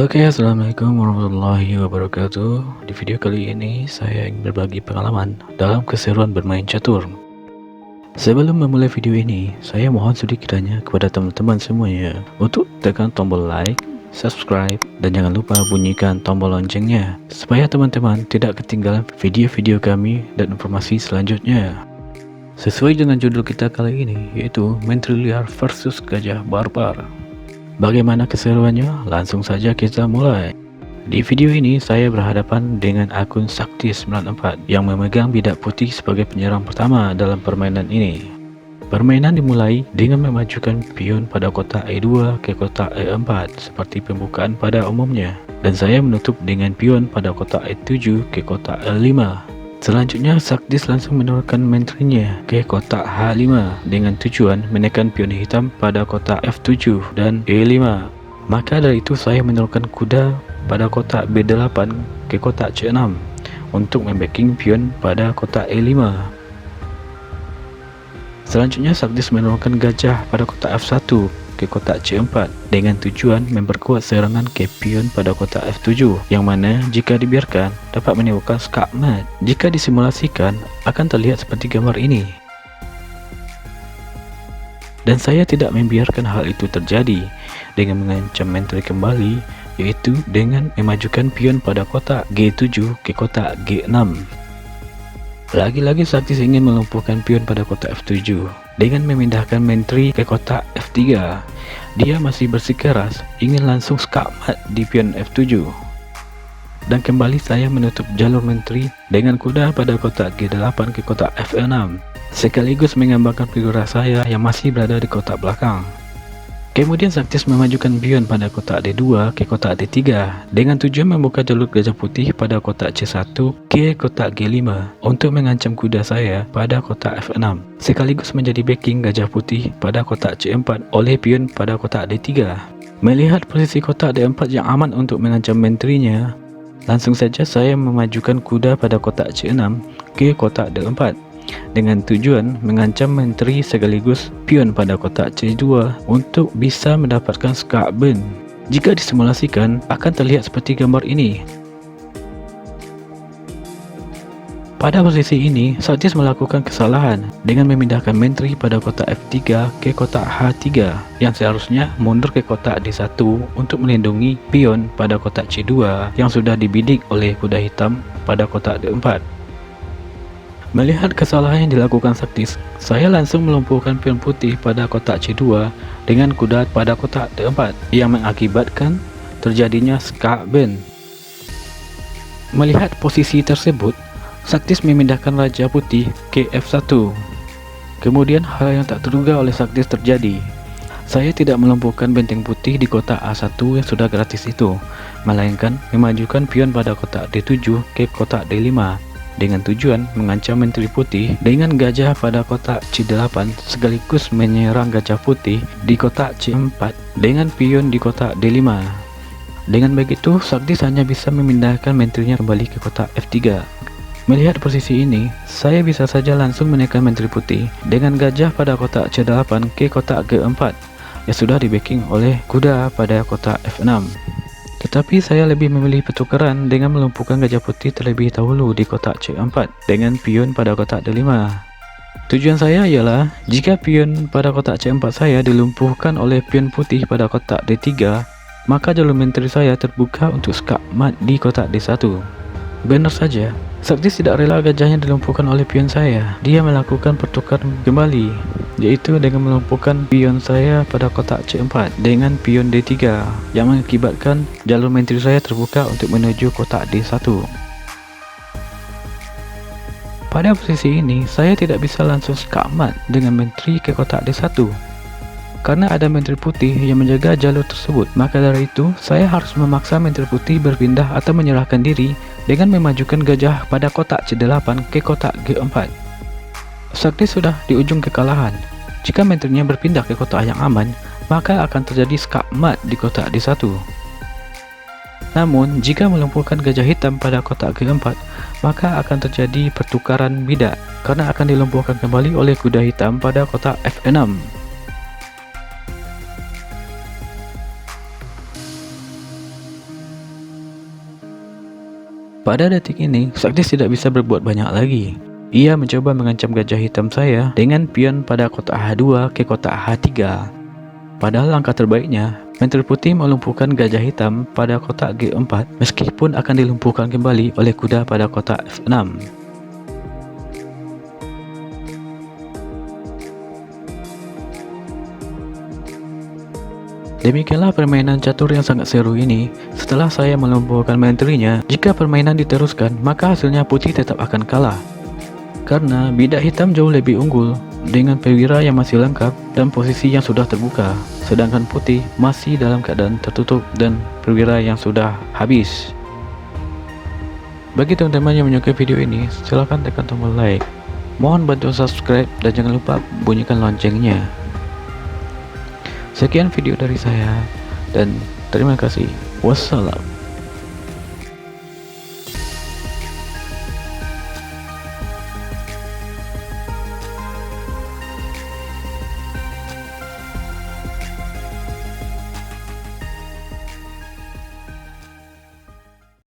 Oke, assalamualaikum warahmatullahi wabarakatuh. Di video kali ini saya ingin berbagi pengalaman dalam keseruan bermain catur. Sebelum memulai video ini, saya mohon sedikitnya kepada teman-teman semuanya untuk tekan tombol like, subscribe, dan jangan lupa bunyikan tombol loncengnya supaya teman-teman tidak ketinggalan video-video kami dan informasi selanjutnya. Sesuai dengan judul kita kali ini, yaitu Menteri Liar versus Gajah Barbar. Bagaimana keseruannya? Langsung saja kita mulai. Di video ini saya berhadapan dengan akun Sakti94 yang memegang bidak putih sebagai penyerang pertama dalam permainan ini. Permainan dimulai dengan memajukan pion pada kotak E2 ke kotak E4 seperti pembukaan pada umumnya, dan saya menutup dengan pion pada kotak E7 ke kotak E5. Selanjutnya, Saktis langsung menurunkan menterinya ke kotak H5 dengan tujuan menekan pion hitam pada kotak F7 dan E5. Maka dari itu saya menurunkan kuda pada kotak B8 ke kotak C6 untuk membacking pion pada kotak E5. Selanjutnya, Saktis menurunkan gajah pada kotak F1 ke kotak C4 dengan tujuan memperkuat serangan ke pion pada kotak F7, yang mana jika dibiarkan dapat menimbulkan skakmat. Jika disimulasikan akan terlihat seperti gambar ini. Dan saya tidak membiarkan hal itu terjadi dengan mengancam menteri kembali, yaitu dengan memajukan pion pada kotak G7 ke kotak G6. Lagi-lagi Saktis ingin melumpuhkan pion pada kotak F7 dengan memindahkan menteri ke kotak F3. Dia masih bersikeras ingin langsung skakmat di pion F7. Dan kembali saya menutup jalur menteri dengan kuda pada kotak G8 ke kotak F6, sekaligus menggambarkan figura saya yang masih berada di kotak belakang. Kemudian Saktis memajukan pion pada kotak D2 ke kotak D3 dengan tujuan membuka jalur gajah putih pada kotak C1 ke kotak G5 untuk mengancam kuda saya pada kotak F6, sekaligus menjadi backing gajah putih pada kotak C4 oleh pion pada kotak D3. Melihat posisi kotak D4 yang aman untuk mengancam menterinya, langsung saja saya memajukan kuda pada kotak C6 ke kotak D4 dengan tujuan mengancam menteri sekaligus pion pada kotak C2 untuk bisa mendapatkan skakben. Jika disimulasikan akan terlihat seperti gambar ini. Pada posisi ini, Saktis melakukan kesalahan dengan memindahkan menteri pada kotak F3 ke kotak H3 yang seharusnya mundur ke kotak D1 untuk melindungi pion pada kotak C2 yang sudah dibidik oleh kuda hitam pada kotak D4. Melihat kesalahan yang dilakukan Saktis, saya langsung melumpuhkan pion putih pada kotak C2 dengan kuda pada kotak D4 yang mengakibatkan terjadinya skakben. Melihat posisi tersebut, Saktis memindahkan raja putih ke F1. Kemudian hal yang tak terduga oleh Saktis terjadi. Saya tidak melumpuhkan benteng putih di kotak A1 yang sudah gratis itu, melainkan memajukan pion pada kotak D7 ke kotak D5 dengan tujuan mengancam menteri putih dengan gajah pada kotak C8 sekaligus menyerang gajah putih di kotak C4 dengan pion di kotak D5. Dengan begitu, Saktis hanya bisa memindahkan menterinya kembali ke kotak F3. Melihat posisi ini, saya bisa saja langsung menekan menteri putih dengan gajah pada kotak C8 ke kotak G4 yang sudah di backing oleh kuda pada kotak F6. Tetapi saya lebih memilih pertukaran dengan melumpuhkan gajah putih terlebih dahulu di kotak C4 dengan pion pada kotak D5. Tujuan saya ialah jika pion pada kotak C4 saya dilumpuhkan oleh pion putih pada kotak D3, maka jalur menteri saya terbuka untuk skakmat di kotak D1. Benar saja, Saktis tidak rela gajahnya dilumpuhkan oleh pion saya. Dia melakukan pertukaran kembali, yaitu dengan melumpuhkan pion saya pada kotak C4 dengan pion D3 yang mengakibatkan jalur menteri saya terbuka untuk menuju kotak D1. Pada posisi ini, saya tidak bisa langsung skakmat dengan menteri ke kotak D1 karena ada menteri putih yang menjaga jalur tersebut. Maka dari itu, saya harus memaksa menteri putih berpindah atau menyerahkan diri dengan memajukan gajah pada kotak C8 ke kotak G4. Saktis sudah di ujung kekalahan. Jika menterinya berpindah ke kotak yang aman, maka akan terjadi skakmat di kotak D1. Namun, jika melumpuhkan gajah hitam pada kotak G4, maka akan terjadi pertukaran bidak karena akan dilumpuhkan kembali oleh kuda hitam pada kotak F6. Pada detik ini, Saktis tidak bisa berbuat banyak lagi. Ia mencoba mengancam gajah hitam saya dengan pion pada kotak H2 ke kotak H3. Padahal langkah terbaiknya, Menteri Putih melumpuhkan gajah hitam pada kotak G4 meskipun akan dilumpuhkan kembali oleh kuda pada kotak F6. Demikianlah permainan catur yang sangat seru ini. Setelah saya melumpuhkan menterinya, jika permainan diteruskan, maka hasilnya putih tetap akan kalah. Karena bidak hitam jauh lebih unggul dengan perwira yang masih lengkap dan posisi yang sudah terbuka, sedangkan putih masih dalam keadaan tertutup dan perwira yang sudah habis. Bagi teman-teman yang menyukai video ini, silahkan tekan tombol like. Mohon bantu subscribe dan jangan lupa bunyikan loncengnya. Sekian video dari saya dan terima kasih. Wassalam.